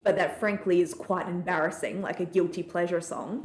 but that frankly is quite embarrassing, like a guilty pleasure song.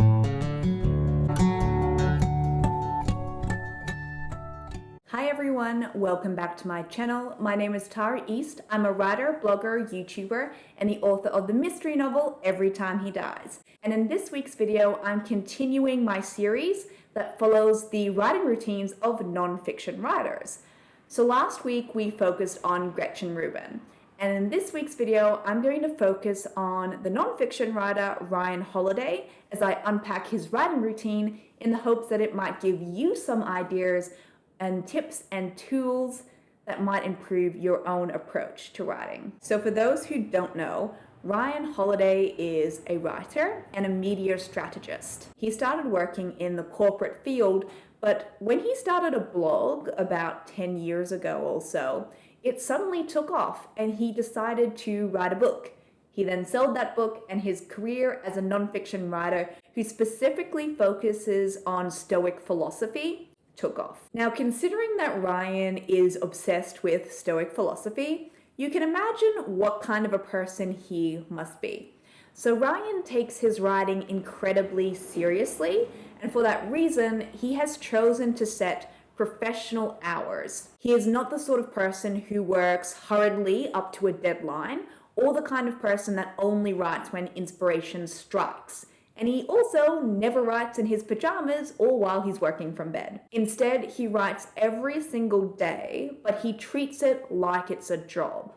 Hi everyone, welcome back to my channel. My name is Tara East. I'm a writer, blogger, YouTuber, and the author of the mystery novel Every Time He Dies. And in this week's video, I'm continuing my series that follows the writing routines of non-fiction writers. So last week we focused on Gretchen Rubin. And in this week's video, I'm going to focus on the non-fiction writer Ryan Holiday as I unpack his writing routine in the hopes that it might give you some ideas and tips and tools that might improve your own approach to writing. So for those who don't know, Ryan Holiday is a writer and a media strategist. He started working in the corporate field, but when he started a blog about 10 years ago or so, it suddenly took off and he decided to write a book. He then sold that book, and his career as a nonfiction writer who specifically focuses on Stoic philosophy took off. Now, considering that Ryan is obsessed with Stoic philosophy, you can imagine what kind of a person he must be. So Ryan takes his writing incredibly seriously, and for that reason, he has chosen to set professional hours. He is not the sort of person who works hurriedly up to a deadline, or the kind of person that only writes when inspiration strikes. And he also never writes in his pajamas or while he's working from bed. Instead, he writes every single day, but he treats it like it's a job.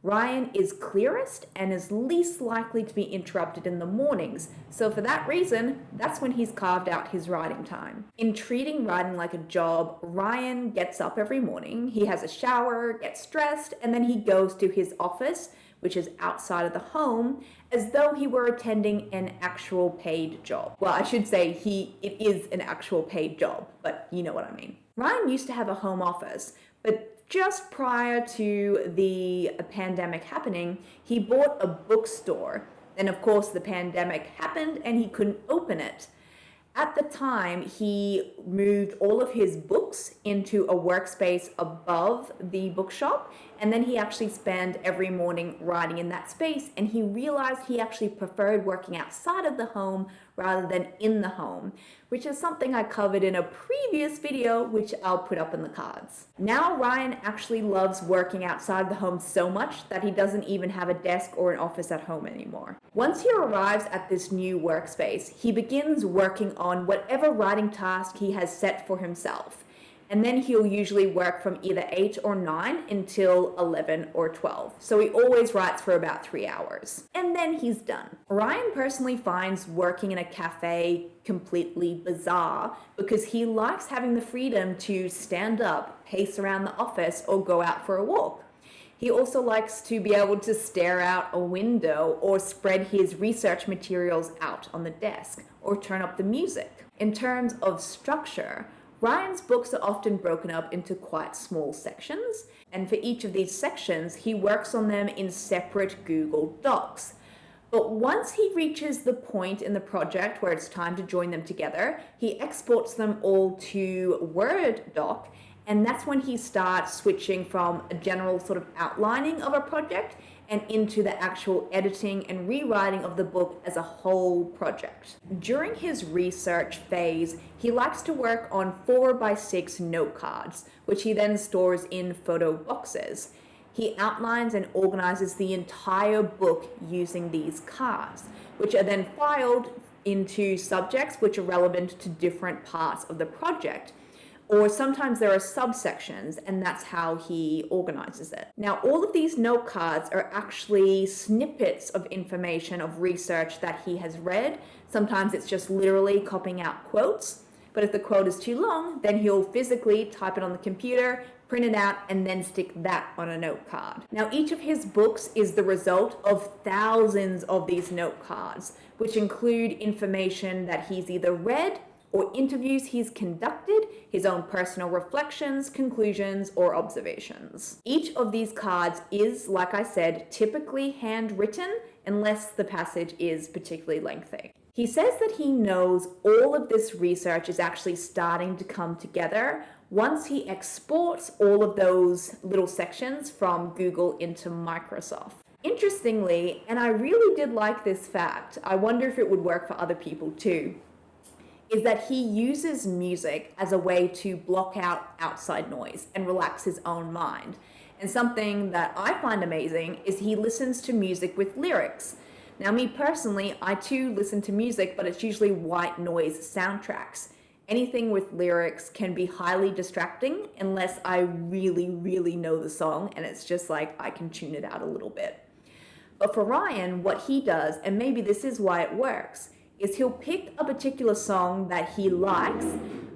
Ryan is clearest and is least likely to be interrupted in the mornings, so for that reason, that's when he's carved out his writing time. In treating writing like a job, Ryan gets up every morning, he has a shower, gets dressed, and then he goes to his office, which is outside of the home, as though he were attending an actual paid job. Well, I should say it is an actual paid job, but you know what I mean. Ryan used to have a home office, but just prior to the pandemic happening, he bought a bookstore. And of course, the pandemic happened and he couldn't open it. At the time, he moved all of his books into a workspace above the bookshop, and then he actually spent every morning writing in that space, and he realized he actually preferred working outside of the home rather than in the home, which is something I covered in a previous video, which I'll put up in the cards. Now Ryan actually loves working outside the home so much that he doesn't even have a desk or an office at home anymore. Once he arrives at this new workspace, he begins working on whatever writing task he has set for himself. And then he'll usually work from either 8 or 9 until 11 or 12. So he always writes for about 3 hours. And then he's done. Ryan personally finds working in a cafe completely bizarre because he likes having the freedom to stand up, pace around the office, or go out for a walk. He also likes to be able to stare out a window or spread his research materials out on the desk or turn up the music. In terms of structure, Ryan's books are often broken up into quite small sections, and for each of these sections, he works on them in separate Google Docs. But once he reaches the point in the project where it's time to join them together, he exports them all to Word doc, and that's when he starts switching from a general sort of outlining of a project and into the actual editing and rewriting of the book as a whole project. During his research phase, he likes to work on 4x6 note cards, which he then stores in photo boxes. He outlines and organizes the entire book using these cards, which are then filed into subjects which are relevant to different parts of the project. Or sometimes there are subsections, and that's how he organizes it. Now, all of these note cards are actually snippets of information of research that he has read. Sometimes it's just literally copying out quotes, but if the quote is too long, then he'll physically type it on the computer, print it out, and then stick that on a note card. Now, each of his books is the result of thousands of these note cards, which include information that he's either read or interviews he's conducted, his own personal reflections, conclusions, or observations. Each of these cards is, like I said, typically handwritten unless the passage is particularly lengthy. He says that he knows all of this research is actually starting to come together once he exports all of those little sections from Google into Microsoft. Interestingly, and I really did like this fact, I wonder if it would work for other people too, is that he uses music as a way to block out outside noise and relax his own mind. And something that I find amazing is he listens to music with lyrics. Now, me personally, I too listen to music, but it's usually white noise soundtracks. Anything with lyrics can be highly distracting unless I really, really know the song, and it's just like I can tune it out a little bit. But for Ryan, what he does, and maybe this is why it works, is he'll pick a particular song that he likes,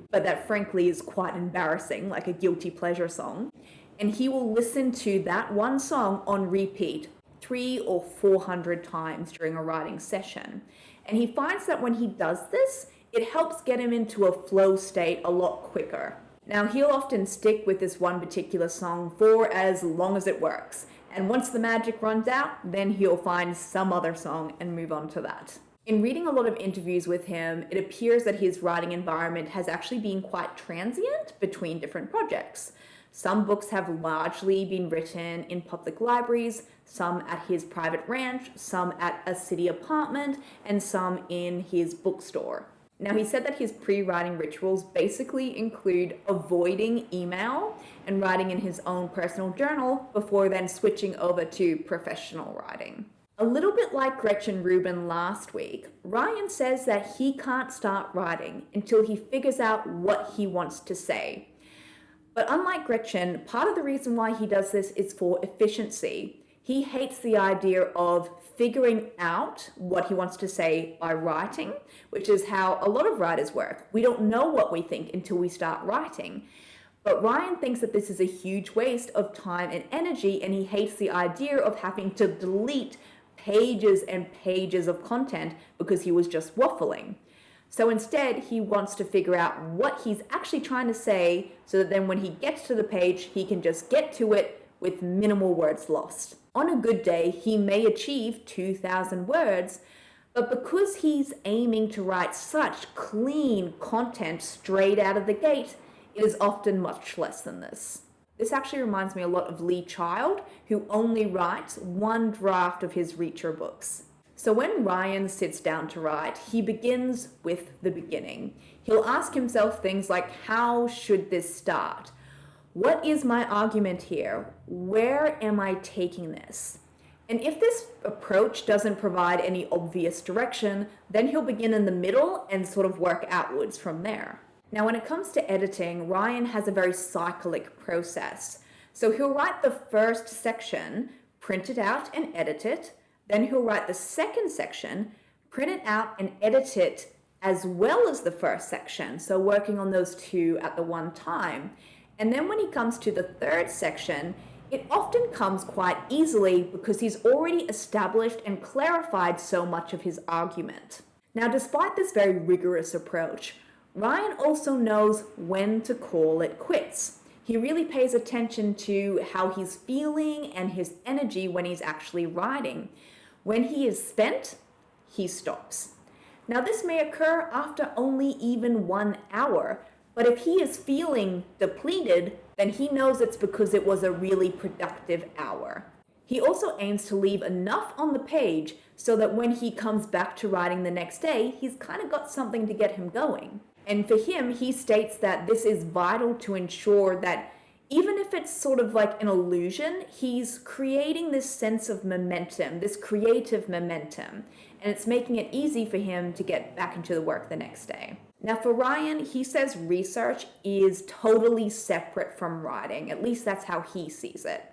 but that frankly is quite embarrassing, like a guilty pleasure song, and he will listen to that one song on repeat 300 or 400 times during a writing session. And he finds that when he does this, it helps get him into a flow state a lot quicker. Now, he'll often stick with this one particular song for as long as it works. And once the magic runs out, then he'll find some other song and move on to that. In reading a lot of interviews with him, it appears that his writing environment has actually been quite transient between different projects. Some books have largely been written in public libraries, some at his private ranch, some at a city apartment, and some in his bookstore. Now, he said that his pre-writing rituals basically include avoiding email and writing in his own personal journal before then switching over to professional writing. A little bit like Gretchen Rubin last week, Ryan says that he can't start writing until he figures out what he wants to say. But unlike Gretchen, part of the reason why he does this is for efficiency. He hates the idea of figuring out what he wants to say by writing, which is how a lot of writers work. We don't know what we think until we start writing. But Ryan thinks that this is a huge waste of time and energy, and he hates the idea of having to delete pages and pages of content because he was just waffling. So instead, he wants to figure out what he's actually trying to say so that then when he gets to the page, he can just get to it with minimal words lost. On a good day, he may achieve 2,000 words, but because he's aiming to write such clean content straight out of the gate, it is often much less than this. This actually reminds me a lot of Lee Child, who only writes one draft of his Reacher books. So when Ryan sits down to write, he begins with the beginning. He'll ask himself things like, how should this start? What is my argument here? Where am I taking this? And if this approach doesn't provide any obvious direction, then he'll begin in the middle and sort of work outwards from there. Now, when it comes to editing, Ryan has a very cyclic process. So he'll write the first section, print it out and edit it. Then he'll write the second section, print it out and edit it as well as the first section. So working on those two at the one time. And then when he comes to the third section, it often comes quite easily because he's already established and clarified so much of his argument. Now, despite this very rigorous approach, Ryan also knows when to call it quits. He really pays attention to how he's feeling and his energy when he's actually writing. When he is spent, he stops. Now, this may occur after only even 1 hour, but if he is feeling depleted, then he knows it's because it was a really productive hour. He also aims to leave enough on the page so that when he comes back to writing the next day, he's kind of got something to get him going. And for him, he states that this is vital to ensure that even if it's sort of like an illusion, he's creating this sense of momentum, this creative momentum, and it's making it easy for him to get back into the work the next day. Now for Ryan, he says research is totally separate from writing, at least that's how he sees it.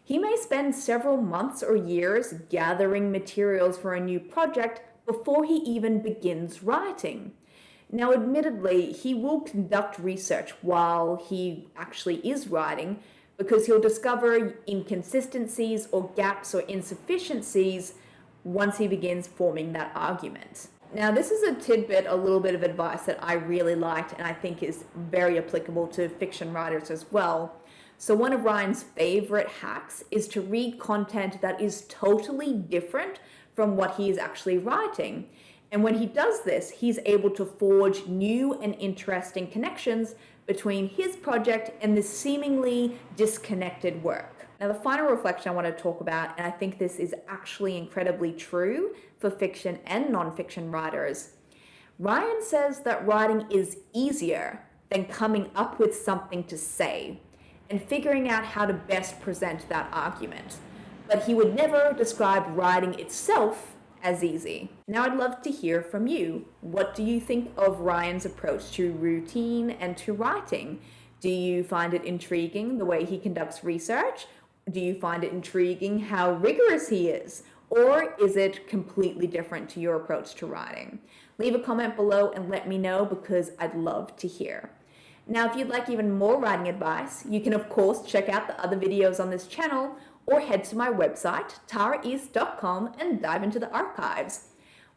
He may spend several months or years gathering materials for a new project before he even begins writing. Now, admittedly, he will conduct research while he actually is writing because he'll discover inconsistencies or gaps or insufficiencies once he begins forming that argument. Now, this is a tidbit, a little bit of advice that I really liked and I think is very applicable to fiction writers as well. So one of Ryan's favorite hacks is to read content that is totally different from what he is actually writing. And when he does this, he's able to forge new and interesting connections between his project and this seemingly disconnected work. Now, the final reflection I want to talk about, and I think this is actually incredibly true for fiction and nonfiction writers. Ryan says that writing is easier than coming up with something to say and figuring out how to best present that argument. But he would never describe writing itself as easy. Now I'd love to hear from you. What do you think of Ryan's approach to routine and to writing? Do you find it intriguing the way he conducts research? Do you find it intriguing how rigorous he is? Or is it completely different to your approach to writing? Leave a comment below and let me know because I'd love to hear. Now, if you'd like even more writing advice, you can of course check out the other videos on this channel or head to my website, taraeast.com, and dive into the archives.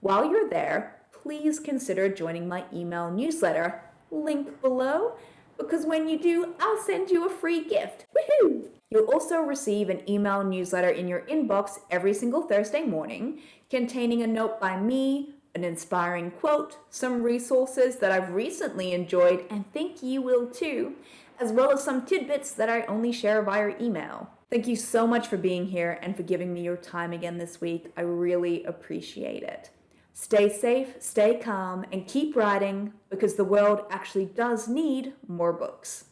While you're there, please consider joining my email newsletter, link below, because when you do, I'll send you a free gift. Woohoo! You'll also receive an email newsletter in your inbox every single Thursday morning, containing a note by me, an inspiring quote, some resources that I've recently enjoyed and think you will too, as well as some tidbits that I only share via email. Thank you so much for being here and for giving me your time again this week. I really appreciate it. Stay safe, stay calm, and keep writing because the world actually does need more books.